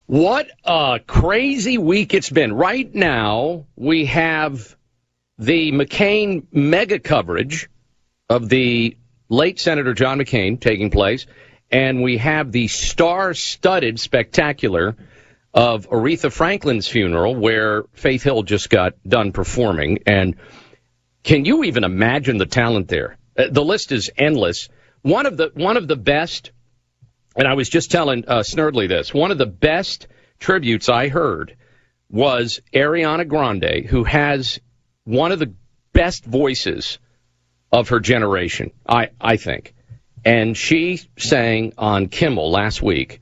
What a crazy week it's been. Right now, we have the McCain mega coverage of the late Senator John McCain taking place, and we have the star-studded spectacular of Aretha Franklin's funeral, where Faith Hill just got done performing. And can you even imagine the talent there? The list is endless. One of the best. And I was just telling Snerdley this. One of the best tributes I heard was Ariana Grande, who has one of the best voices of her generation, I think. And she sang on Kimmel last week,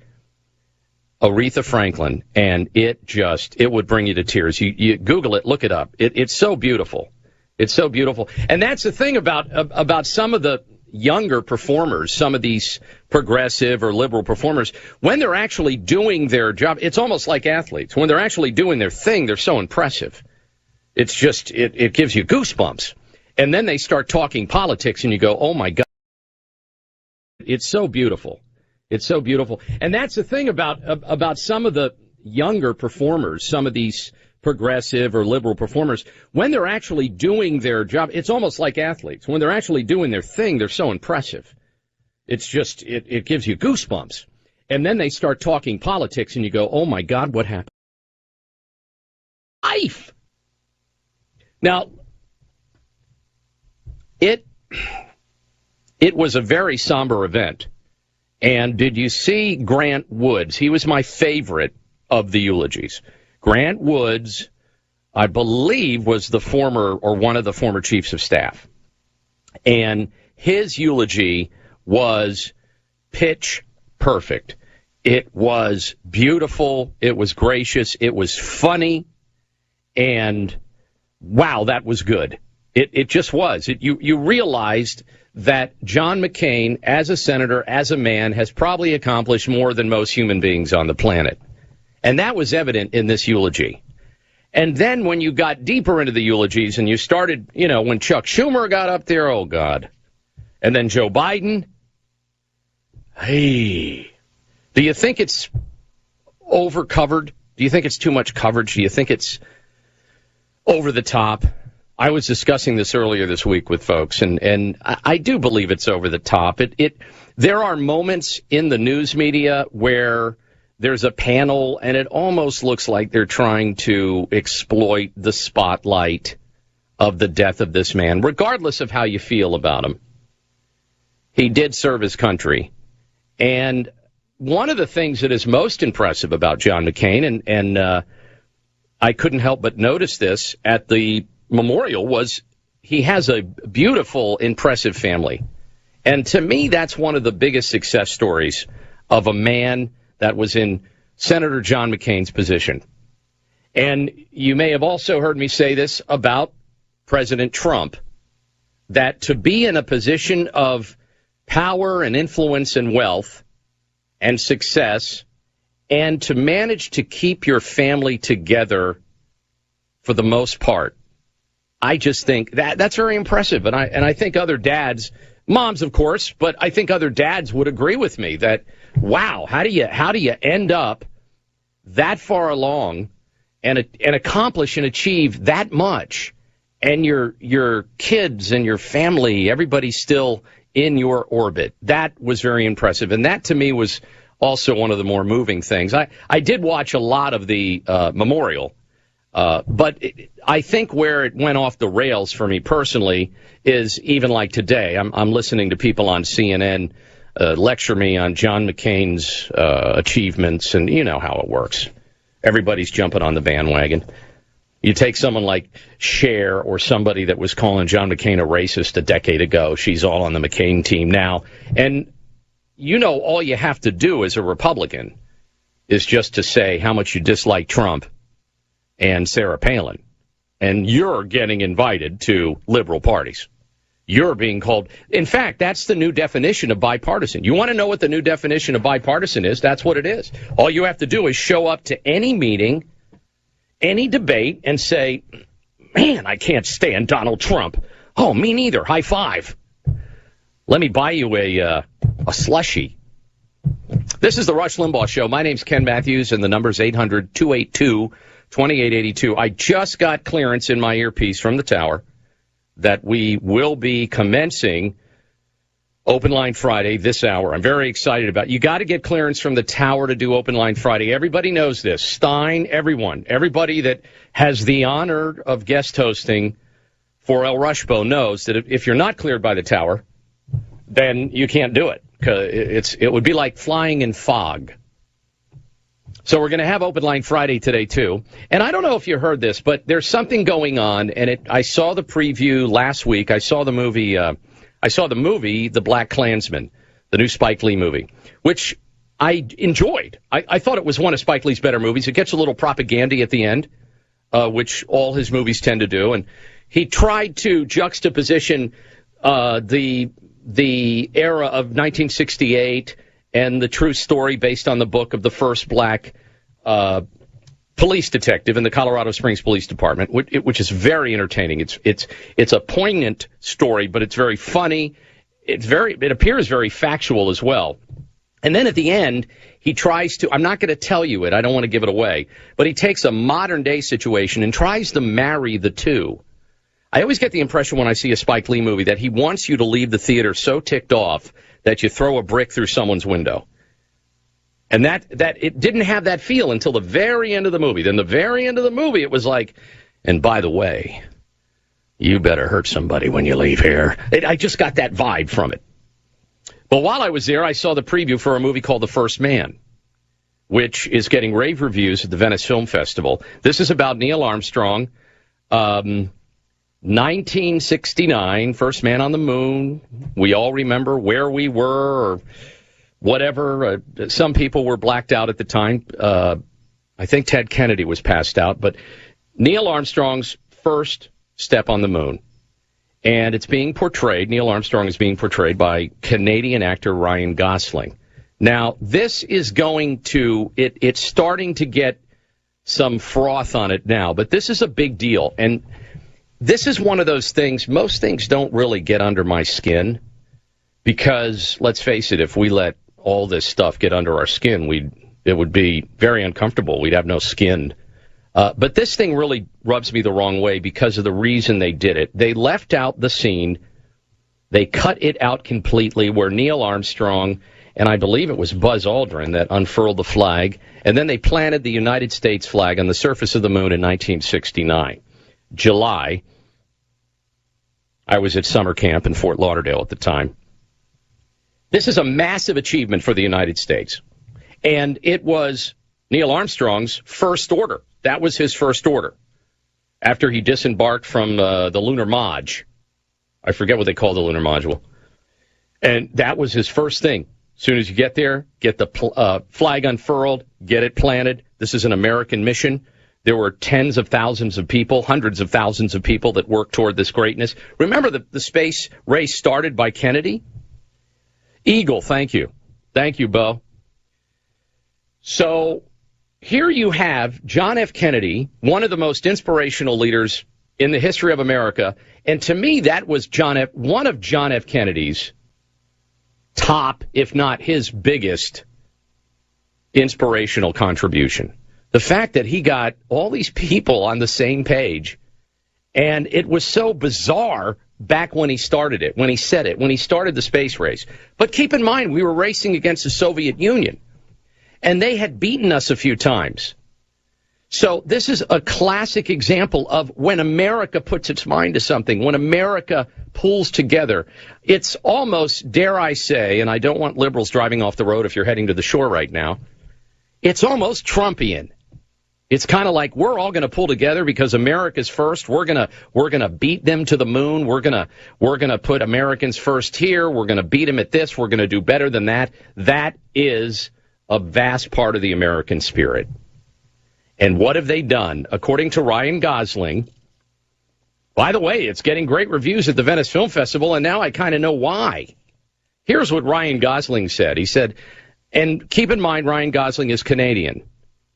Aretha Franklin, and it would bring you to tears. You Google it, look it up. It's so beautiful. It's so beautiful. And that's the thing about some of the younger performers, some of these progressive or liberal performers, when they're actually doing their job, it's almost like athletes. When they're actually doing their thing, they're so impressive. It's just, it gives you goosebumps. And then they start talking politics and you go, oh my God. It's so beautiful. It's so beautiful. And that's the thing about some of the younger performers, some of these progressive or liberal performers, when they're actually doing their job, it's almost like athletes. When they're actually doing their thing, they're so impressive. It's just, it gives you goosebumps. And then they start talking politics and you go, oh my God, what happened? Life! Now, it was a very somber event. And did you see Grant Woods? He was my favorite of the eulogies. Grant Woods, I believe, was the former or one of the former chiefs of staff. And his eulogy was pitch perfect. It was beautiful. It was gracious. It was funny. And wow, that was good. It just was. You realized that John McCain, as a senator, as a man, has probably accomplished more than most human beings on the planet. And that was evident in this eulogy. And then when you got deeper into the eulogies and you started, when Chuck Schumer got up there, oh, God. And then Joe Biden. Hey, do you think it's overcovered? Do you think it's too much coverage? Do you think it's over the top? I was discussing this earlier this week with folks, and I do believe it's over the top. There are moments in the news media where there's a panel, and it almost looks like they're trying to exploit the spotlight of the death of this man, regardless of how you feel about him. He did serve his country. And one of the things that is most impressive about John McCain, and I couldn't help but notice this at the memorial, was he has a beautiful, impressive family. And to me, that's one of the biggest success stories of a man that was in Senator John McCain's position. And you may have also heard me say this about President Trump, that to be in a position of power and influence and wealth and success, and to manage to keep your family together for the most part, I just think that's very impressive. And I think other dads, moms, of course, but I think other dads would agree with me that, wow, how do you end up that far along and accomplish and achieve that much, and your kids and your family, everybody's still in your orbit? That was very impressive, and that to me was also one of the more moving things. I did watch a lot of the memorial, but I think where it went off the rails for me personally is even like today. I'm listening to people on CNN lecture me on John McCain's achievements, and you know how it works. Everybody's jumping on the bandwagon. You take someone like Cher, or somebody that was calling John McCain a racist a decade ago. She's all on the McCain team now. And all you have to do as a Republican is just to say how much you dislike Trump and Sarah Palin, and you're getting invited to liberal parties. You're being called. In fact, that's the new definition of bipartisan. You want to know what the new definition of bipartisan is? That's what it is. All you have to do is show up to any meeting, any debate, and say, man, I can't stand Donald Trump. Oh, me neither. High five. Let me buy you a slushie. This is the Rush Limbaugh Show. My name's Ken Matthews, and the number's 800-282-2882. I just got clearance in my earpiece from the tower that we will be commencing Open Line Friday this hour. I'm very excited about it. You got to get clearance from the tower to do Open Line Friday. Everybody knows this. Stein, everyone. Everybody that has the honor of guest hosting for El Rushbo knows that if you're not cleared by the tower, then you can't do it. It would be like flying in fog. So we're going to have Open Line Friday today, too. And I don't know if you heard this, but there's something going on, and I saw the preview last week. I saw the movie, The Black Klansman, the new Spike Lee movie, which I enjoyed. I thought it was one of Spike Lee's better movies. It gets a little propaganda at the end, which all his movies tend to do. And he tried to juxtaposition the era of 1968 and the true story based on the book of the first black police detective in the Colorado Springs Police Department, which is very entertaining. It's a poignant story, but it's very funny. It appears very factual as well. And then at the end, he tries to, I'm not going to tell you it, I don't want to give it away, but he takes a modern day situation and tries to marry the two. I always get the impression when I see a Spike Lee movie that he wants you to leave the theater so ticked off that you throw a brick through someone's window. And that it didn't have that feel until the very end of the movie. Then the very end of the movie, it was like, and by the way, you better hurt somebody when you leave here. I just got that vibe from it. But while I was there, I saw the preview for a movie called The First Man, which is getting rave reviews at the Venice Film Festival. This is about Neil Armstrong, 1969, first man on the moon. We all remember where we were or whatever. Some people were blacked out at the time. I think Ted Kennedy was passed out. But Neil Armstrong's first step on the moon. And it's being portrayed, Neil Armstrong is being portrayed by Canadian actor Ryan Gosling. Now, this is going to, it's starting to get some froth on it now, but this is a big deal. And this is one of those things, most things don't really get under my skin because, let's face it, if we let all this stuff get under our skin, it would be very uncomfortable. We'd have no skin. But this thing really rubs me the wrong way because of the reason they did it. They left out the scene. They cut it out completely where Neil Armstrong, and I believe it was Buzz Aldrin, that unfurled the flag, and then they planted the United States flag on the surface of the moon in 1969. July. I was at summer camp in Fort Lauderdale at the time. This is a massive achievement for the United States. And it was Neil Armstrong's first order. That was his first order after he disembarked from the lunar module. I forget what they call the lunar module. And that was his first thing. As soon as you get there, get the flag unfurled, get it planted. This is an American mission. There were tens of thousands of people, hundreds of thousands of people that worked toward this greatness. Remember the space race started by Kennedy? Eagle, thank you. Thank you, Bo. So here you have John F. Kennedy, one of the most inspirational leaders in the history of America. And to me, that was one of John F. Kennedy's top, if not his biggest, inspirational contribution. The fact that he got all these people on the same page, and it was so bizarre back when he started it, when he said it, when he started the space race. But keep in mind, we were racing against the Soviet Union, and they had beaten us a few times. So this is a classic example of when America puts its mind to something, when America pulls together. It's almost, dare I say, and I don't want liberals driving off the road if you're heading to the shore right now, it's almost Trumpian. It's kind of like we're all going to pull together because America's first. We're gonna beat them to the moon. We're gonna put Americans first here. We're gonna beat them at this. We're gonna do better than that. That is a vast part of the American spirit. And what have they done? According to Ryan Gosling, by the way, it's getting great reviews at the Venice Film Festival, and now I kind of know why. Here's what Ryan Gosling said. He said, and keep in mind, Ryan Gosling is Canadian.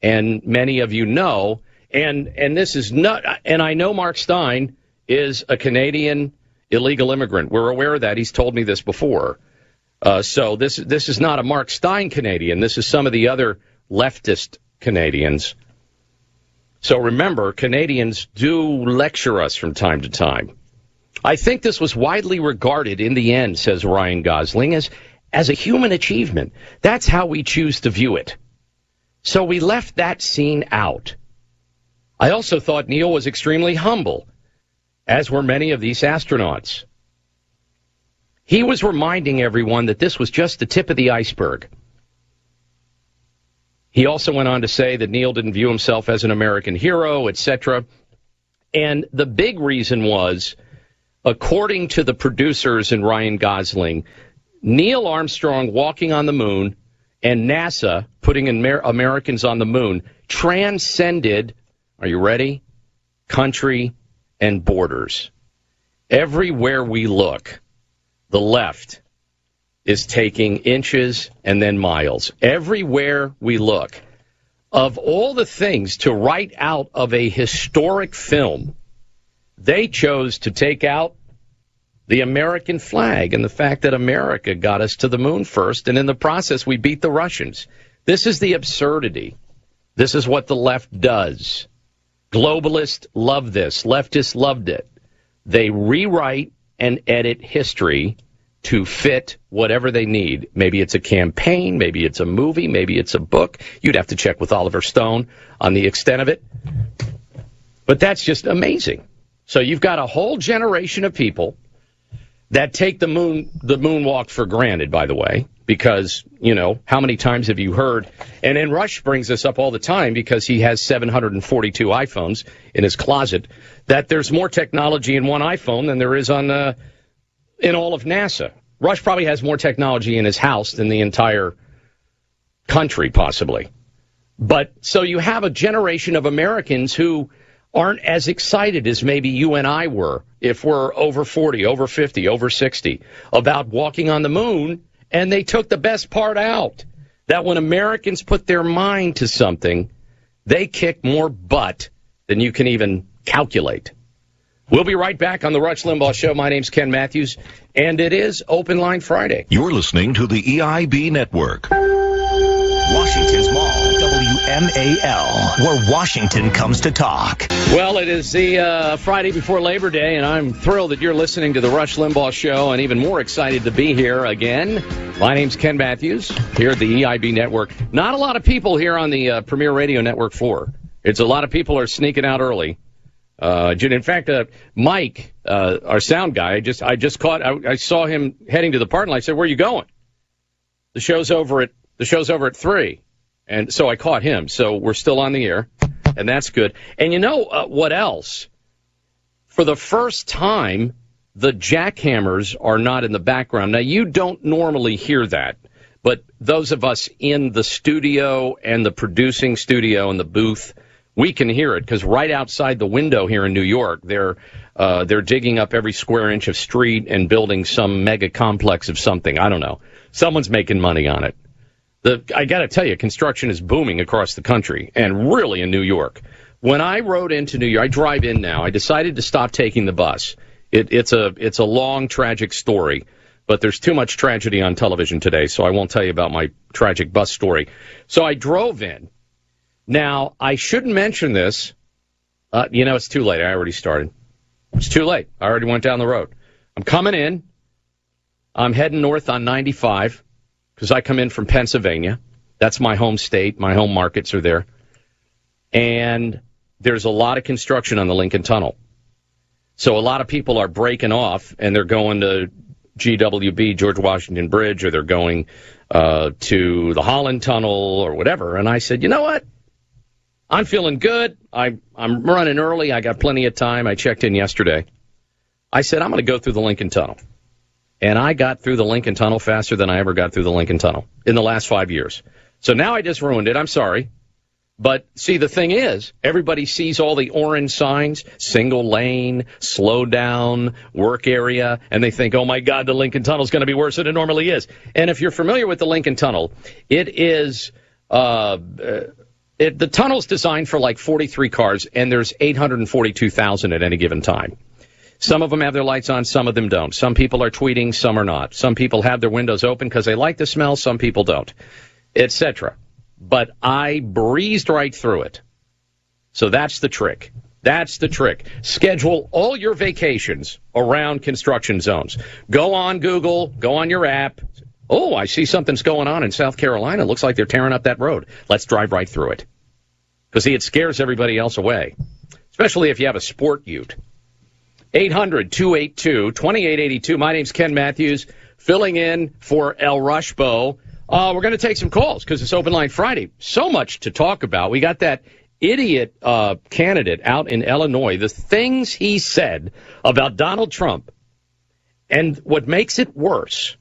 And many of you know, and this is not, and I know Mark Stein is a Canadian illegal immigrant. We're aware of that. He's told me this before. So this is not a Mark Stein Canadian. This is some of the other leftist Canadians. So remember, Canadians do lecture us from time to time. I think this was widely regarded in the end, says Ryan Gosling, as a human achievement. That's how we choose to view it. So we left that scene out. I also thought Neil was extremely humble, as were many of these astronauts. He was reminding everyone that this was just the tip of the iceberg. He also went on to say that Neil didn't view himself as an American hero, etc. And the big reason was, according to the producers and Ryan Gosling, Neil Armstrong walking on the moon and NASA putting Americans on the moon transcended, are you ready, country and borders. Everywhere we look, the left is taking inches and then miles. Everywhere we look. Of all the things to write out of a historic film, they chose to take out the American flag and the fact that America got us to the moon first, and in the process we beat the Russians. This is the absurdity. This is what the left does. Globalists love this. Leftists loved it. They rewrite and edit history to fit whatever they need. Maybe it's a campaign, maybe it's a movie, maybe it's a book. You'd have to check with Oliver Stone on the extent of it. But that's just amazing. So you've got a whole generation of people that take the moonwalk for granted, by the way, because, you know, how many times have you heard, and then Rush brings this up all the time because he has 742 iPhones in his closet, that there's more technology in one iPhone than there is on in all of NASA. Rush probably has more technology in his house than the entire country, possibly. But so you have a generation of Americans who aren't as excited as maybe you and I were if we're over 40, over 50, over 60 about walking on the moon, and they took the best part out. That when Americans put their mind to something, they kick more butt than you can even calculate. We'll be right back on the Rush Limbaugh Show. My name's Ken Matthews, and it is Open Line Friday. You're listening to the EIB Network. Washington's Mall, WMAL, where Washington comes to talk. Well, it is the Friday before Labor Day, and I'm thrilled that you're listening to the Rush Limbaugh Show, and even more excited to be here again. My name's Ken Matthews, here at the EIB Network. Not a lot of people here on the Premier Radio Network 4. It's a lot of people are sneaking out early. In fact, Mike, our sound guy, I saw him heading to the parking lot. I said, "Where are you going?" The show's over at 3. And so I caught him. So we're still on the air, and that's good. And you know what else? For the first time, the jackhammers are not in the background. Now, you don't normally hear that, but those of us in the studio and the producing studio and the booth, we can hear it because right outside the window here in New York, they're digging up every square inch of street and building some mega complex of something. I don't know. Someone's making money on it. I got to tell you, construction is booming across the country, and really in New York. When I rode into New York, I drive in now. I decided to stop taking the bus. It's a long, tragic story, but there's too much tragedy on television today, so I won't tell you about my tragic bus story. So I drove in. Now, I shouldn't mention this. It's too late. I already started. It's too late. I already went down the road. I'm coming in. I'm heading north on 95 because I come in from Pennsylvania. That's my home state. My home markets are there. And there's a lot of construction on the Lincoln Tunnel. So a lot of people are breaking off, and they're going to GWB, George Washington Bridge, or they're going to the Holland Tunnel or whatever. And I said, you know what? I'm feeling good. I'm running early. I got plenty of time. I checked in yesterday. I said, I'm going to go through the Lincoln Tunnel. And I got through the Lincoln Tunnel faster than I ever got through the Lincoln Tunnel in the last 5 years. So now I just ruined it. I'm sorry. But, see, the thing is, everybody sees all the orange signs, single lane, slow down, work area, and they think, oh, my God, the Lincoln Tunnel is going to be worse than it normally is. And if you're familiar with the Lincoln Tunnel, it is the tunnel's designed for like 43 cars, and there's 842,000 at any given time. Some of them have their lights on, some of them don't. Some people are tweeting, some are not. Some people have their windows open because they like the smell, some people don't, etc. But I breezed right through it. So that's the trick. That's the trick. Schedule all your vacations around construction zones. Go on Google, go on your app. Oh, I see something's going on in South Carolina. Looks like they're tearing up that road. Let's drive right through it. Because, see, it scares everybody else away, especially if you have a sport ute. 800-282-2882. My name's Ken Matthews, filling in for El Rushbo. We're going to take some calls because it's Open Line Friday. So much to talk about. We got that idiot candidate out in Illinois, the things he said about Donald Trump. And what makes it worse,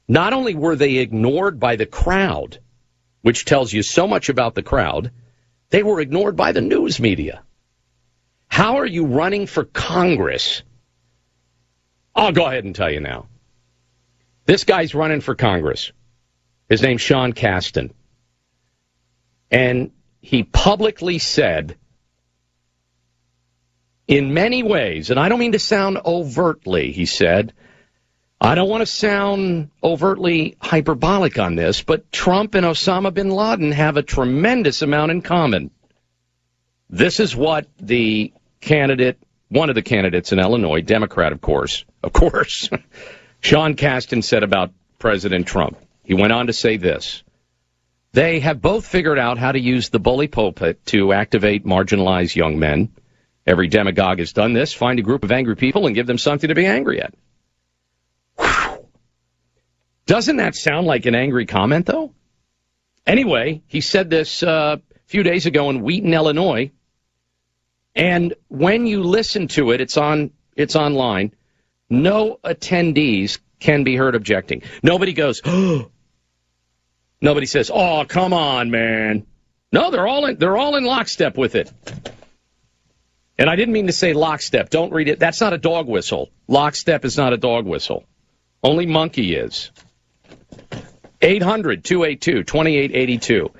not only were they ignored by the crowd, which tells you so much about the crowd, they were ignored by the news media. How are you running for Congress? I'll go ahead and tell you now. This guy's running for Congress. His name's Sean Casten. And he publicly said, in many ways, and I don't mean to sound overtly, he said, I don't want to sound overtly hyperbolic on this, but Trump and Osama bin Laden have a tremendous amount in common. This is what the candidate, one of the candidates in Illinois, Democrat, of course, Sean Casten said about President Trump. He went on to say this. They have both figured out how to use the bully pulpit to activate marginalized young men. Every demagogue has done this. Find a group of angry people and give them something to be angry at. Whew. Doesn't that sound like an angry comment, though? Anyway, he said this a few days ago in Wheaton, Illinois. And when you listen to it, it's online. No attendees can be heard objecting. Nobody goes, oh. Nobody says, oh, come on, man. No, they're all in lockstep with it. And I didn't mean to say lockstep. Don't read it. That's not a dog whistle. Lockstep is not a dog whistle. Only monkey is. 800-282-2882.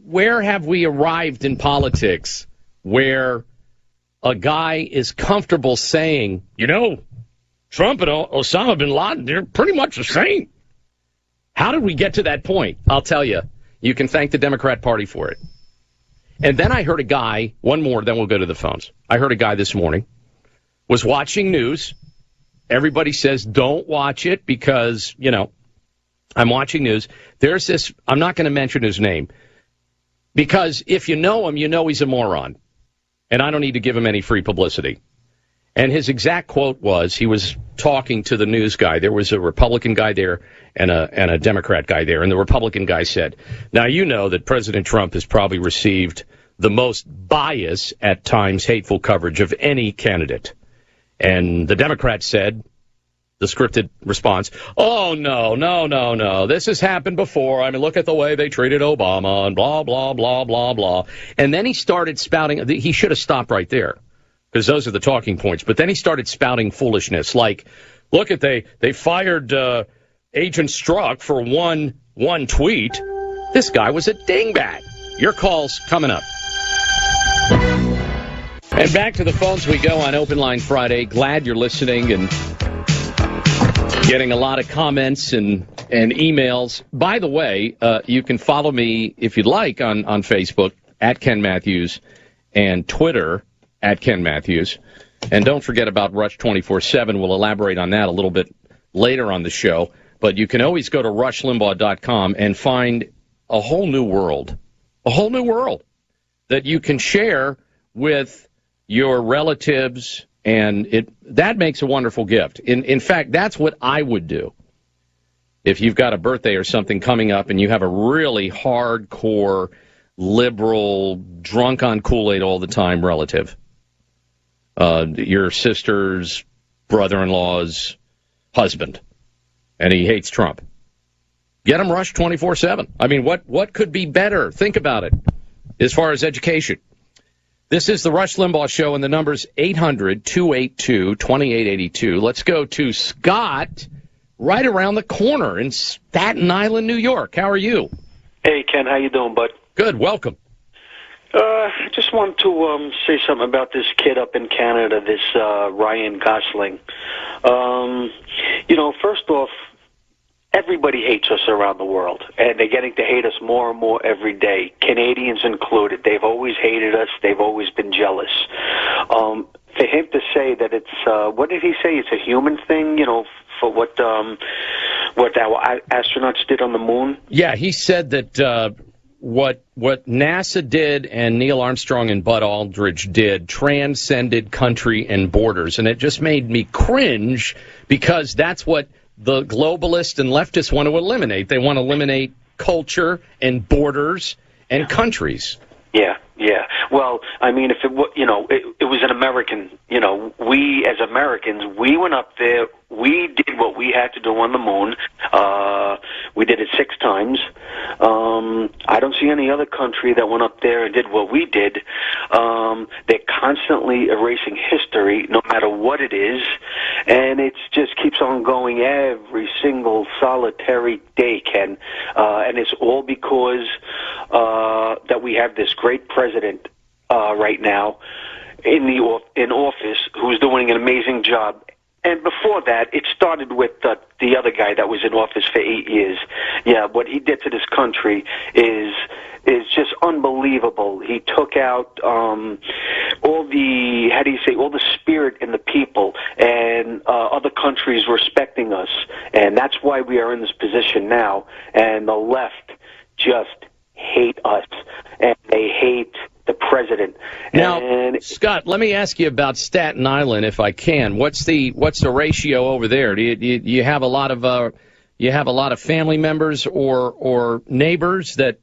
Where have we arrived in politics where a guy is comfortable saying, Trump and Osama bin Laden, they're pretty much the same. How did we get to that point? I'll tell you. You can thank the Democrat Party for it. And then I heard a guy, one more, then we'll go to the phones. I heard a guy this morning, was watching news. Everybody says, don't watch it because, I'm watching news. There's this, I'm not going to mention his name, because if you know him, you know he's a moron. And I don't need to give him any free publicity. And his exact quote was, he was talking to the news guy. There was a Republican guy there and a Democrat guy there. And the Republican guy said, now you know that President Trump has probably received the most bias, at times hateful coverage of any candidate. And the Democrat said, the scripted response, oh, no. This has happened before. I mean, look at the way they treated Obama and blah, blah, blah, blah, blah. And then he started spouting. He should have stopped right there, because those are the talking points. But then he started spouting foolishness like, look at they fired Agent Strzok for one tweet. This guy was a dingbat. Your call's coming up. And back to the phones we go on Open Line Friday. Glad you're listening and getting a lot of comments and emails. By the way, you can follow me, if you'd like, on Facebook, at Ken Matthews, and Twitter, at Ken Matthews. And don't forget about Rush 24/7. We'll elaborate on that a little bit later on the show. But you can always go to rushlimbaugh.com and find a whole new world that you can share with your relatives, and that makes a wonderful gift. In fact, that's what I would do. If you've got a birthday or something coming up and you have a really hardcore, liberal, drunk on Kool-Aid all the time relative, your sister's brother-in-law's husband, and he hates Trump, get him Rush 24/7. I mean, what could be better? Think about it as far as education. This is the Rush Limbaugh Show, and the number's 800-282-2882. Let's go to Scott right around the corner in Staten Island, New York. How are you? Hey, Ken. How you doing, bud? Good. Welcome. I just want to say something about this kid up in Canada, this Ryan Gosling. First off, everybody hates us around the world, and they're getting to hate us more and more every day, Canadians included. They've always hated us. They've always been jealous. For him to say that it's, what did he say? It's a human thing, for what our astronauts did on the moon? Yeah, he said that what NASA did and Neil Armstrong and Buzz Aldrin did transcended country and borders, and it just made me cringe because that's what the globalists and leftists want to eliminate. They want to eliminate culture and borders and countries. Yeah. Well, I mean, if it was an American, we as Americans, we went up there, we did what we had to do on the moon. We did it 6 times. I don't see any other country that went up there and did what we did. They're constantly erasing history, no matter what it is, and it just keeps on going every single solitary day, Ken. And it's all because that we have this great president right now in office who's doing an amazing job. And before that, it started with the other guy that was in office for 8 years. Yeah, what he did to this country is just unbelievable. He took out all the spirit in the people, and other countries respecting us. And that's why we are in this position now. And the left just hate us, and they hate the president. Now, Scott, let me ask you about Staten Island, if I can. What's the ratio over there? Do you have a lot of family members or neighbors that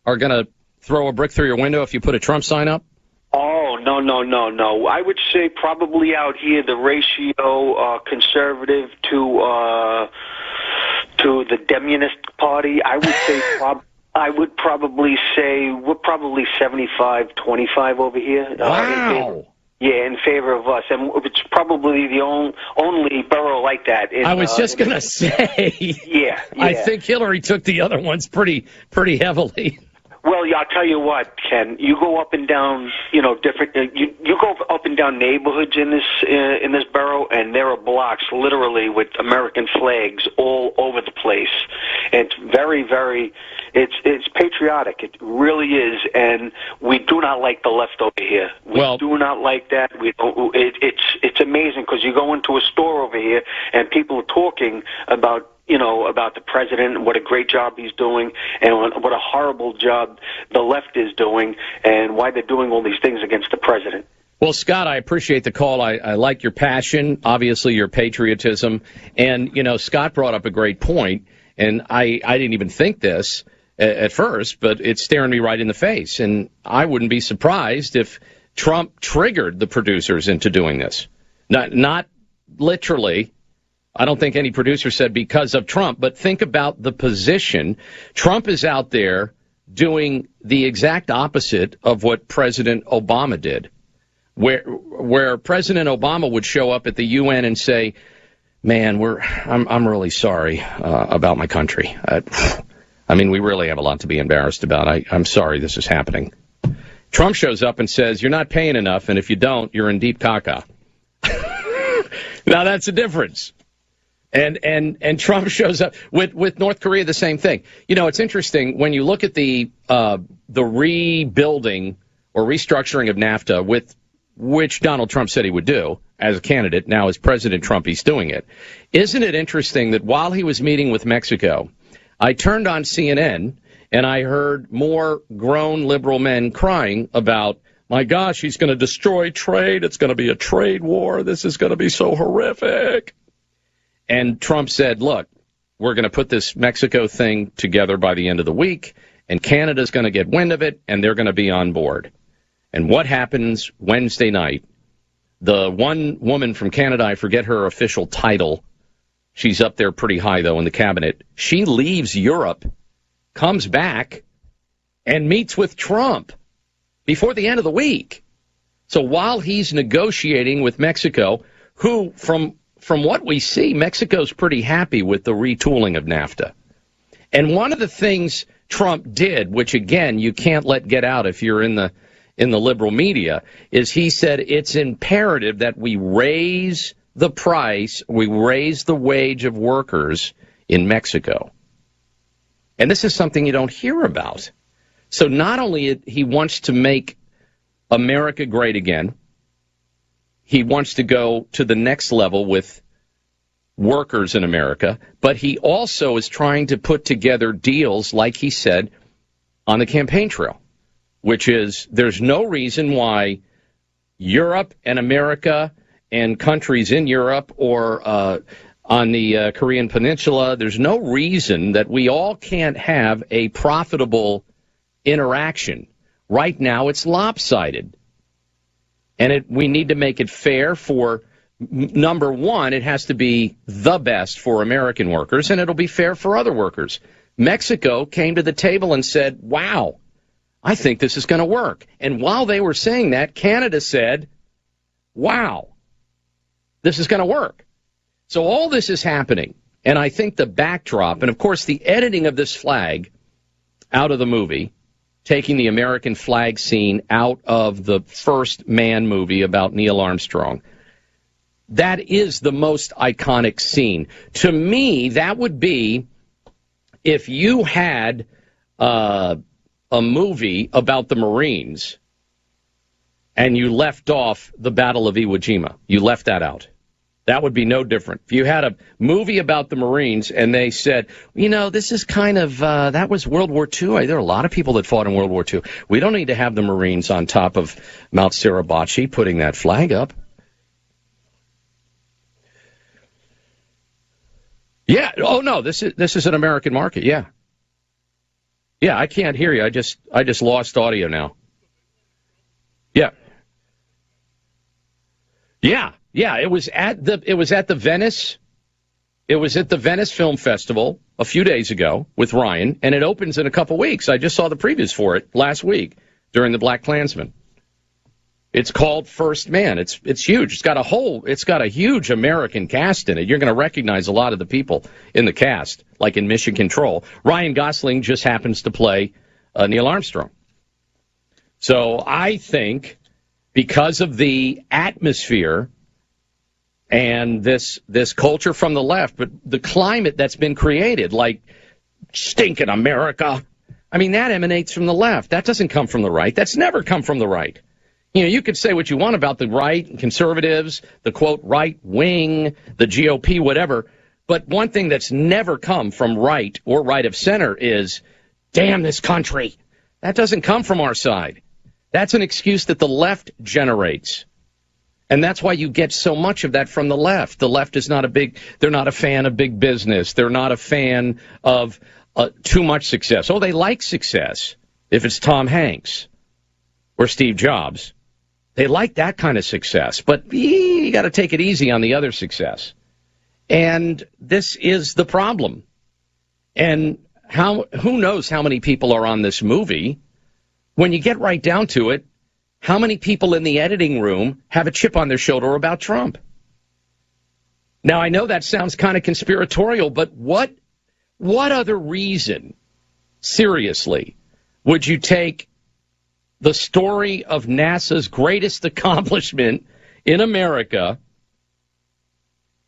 are going to throw a brick through your window if you put a Trump sign up? Oh, no. I would say probably out here the ratio conservative to the Demonist Party, I would say I would probably say we're probably 75-25 over here. Wow. In favor of us. And it's probably the only borough like that. I was just going to say. Yeah. I think Hillary took the other ones pretty heavily. Well, I'll tell you what, Ken. You go up and down, different. You go up and down neighborhoods in this borough, and there are blocks literally with American flags all over the place. And it's very, very. It's patriotic. It really is, and we do not like the left over here. We do not like that. It's amazing because you go into a store over here, and people are talking about the president and what a great job he's doing and what a horrible job the left is doing and why they're doing all these things against the president. Well, Scott, I appreciate the call. I like your passion, obviously your patriotism. And, Scott brought up a great point, and I didn't even think this at first, but it's staring me right in the face. And I wouldn't be surprised if Trump triggered the producers into doing this. Not literally. I don't think any producer said because of Trump, but think about the position. Trump is out there doing the exact opposite of what President Obama did, where President Obama would show up at the UN and say, man, I'm really sorry about my country. I mean, we really have a lot to be embarrassed about. I'm sorry this is happening. Trump shows up and says, you're not paying enough, and if you don't, you're in deep caca. Now, that's a difference. And Trump shows up with North Korea, the same thing. It's interesting when you look at the rebuilding or restructuring of NAFTA, which Donald Trump said he would do as a candidate. Now, as President Trump, he's doing it. Isn't it interesting that while he was meeting with Mexico, I turned on CNN and I heard more grown liberal men crying about, my gosh, he's going to destroy trade. It's going to be a trade war. This is going to be so horrific. And Trump said, look, we're going to put this Mexico thing together by the end of the week, and Canada's going to get wind of it, and they're going to be on board. And what happens Wednesday night? The one woman from Canada, I forget her official title. She's up there pretty high, though, in the cabinet. She leaves Europe, comes back, and meets with Trump before the end of the week. So while he's negotiating with Mexico, who, from what we see, Mexico's pretty happy with the retooling of NAFTA. And one of the things Trump did, which, again, you can't let get out if you're in the in the liberal media, is he said it's imperative that we raise the price, we raise the wage of workers in Mexico. And this is something you don't hear about. So not only he wants to make America great again, he wants to go to the next level with workers in America, but he also is trying to put together deals, like he said, on the campaign trail, which is there's no reason why Europe and America and countries in Europe or on the Korean Peninsula, there's no reason that we all can't have a profitable interaction. Right now, it's lopsided. And we need to make it fair for, number one, it has to be the best for American workers, and it'll be fair for other workers. Mexico came to the table and said, wow, I think this is going to work. And while they were saying that, Canada said, wow, this is going to work. So all this is happening, and I think the backdrop, and of course the editing of this flag out of the movie, taking the American flag scene out of the First Man movie about Neil Armstrong, that is the most iconic scene. To me, that would be if you had a movie about the Marines and you left off the Battle of Iwo Jima. You left that out. That would be no different. If you had a movie about the Marines and they said, you know, this is kind of, that was World War II. There are a lot of people that fought in World War II. We don't need to have the Marines on top of Mount Suribachi putting that flag up. Yeah. Oh, no, this is an American market. Yeah. Yeah, I can't hear you. I just lost audio now. Yeah. Yeah. Yeah, it was at the Venice Film Festival a few days ago with Ryan, and it opens in a couple weeks. I just saw the previews for it last week during the Black Klansman. It's called First Man. It's huge. It's got a huge American cast in it. You're going to recognize a lot of the people in the cast, like in Mission Control. Ryan Gosling just happens to play Neil Armstrong. So I think because of the atmosphere and this culture from the left, but the climate that's been created, like stinking America, I mean, that emanates from the left. That doesn't come from the right. That's never come from the right. You know, you could say what you want about the right, conservatives, the, quote, right wing, the GOP, whatever, but one thing that's never come from right or right of center is, damn this country. That doesn't come from our side. That's an excuse that the left generates. And that's why you get so much of that from the left. The left is they're not a fan of big business. They're not a fan of too much success. Oh, they like success if it's Tom Hanks or Steve Jobs. They like that kind of success. But you got to take it easy on the other success. And this is the problem. And who knows how many people are on this movie? When you get right down to it, how many people in the editing room have a chip on their shoulder about Trump? Now, I know that sounds kind of conspiratorial, but what other reason, seriously, would you take the story of NASA's greatest accomplishment in America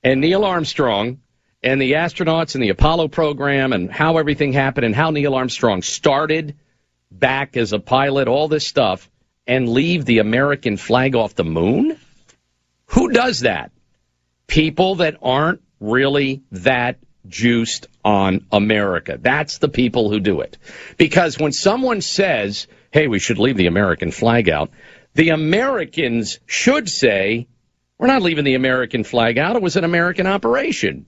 and Neil Armstrong and the astronauts and the Apollo program and how everything happened and how Neil Armstrong started back as a pilot, all this stuff, and leave the American flag off the moon? Who does that? People that aren't really that juiced on America. That's the people who do it. Because when someone says, hey, we should leave the American flag out, the Americans should say, we're not leaving the American flag out. It was an American operation.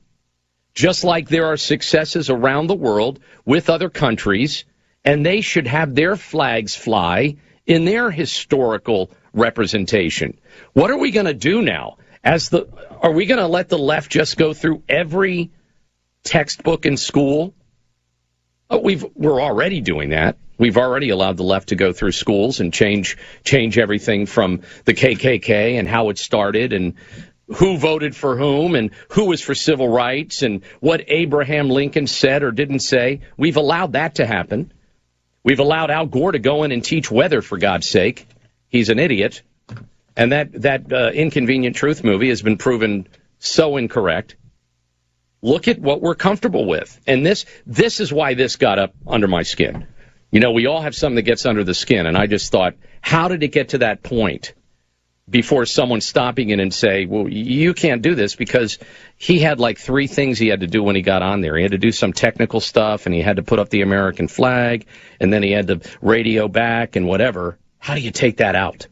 Just like there are successes around the world with other countries, and they should have their flags fly in their historical representation. What are we going to do now? Are we going to let the left just go through every textbook in school? We're already doing that. We've already allowed the left to go through schools and change everything from the KKK and how it started and who voted for whom and who was for civil rights and what Abraham Lincoln said or didn't say. We've allowed that to happen. We've allowed Al Gore to go in and teach weather, for God's sake. he's an idiot. And that Inconvenient Truth movie has been proven so incorrect. Look at what we're comfortable with. And this is why this got up under my skin. You know, we all have something that gets under the skin, and I just thought, how did it get to that point before someone stopping it and say, well, you can't do this, because he had like 3 things he had to do when he got on there. He had to do some technical stuff, and he had to put up the American flag, and then he had to radio back and whatever. How do you take that out?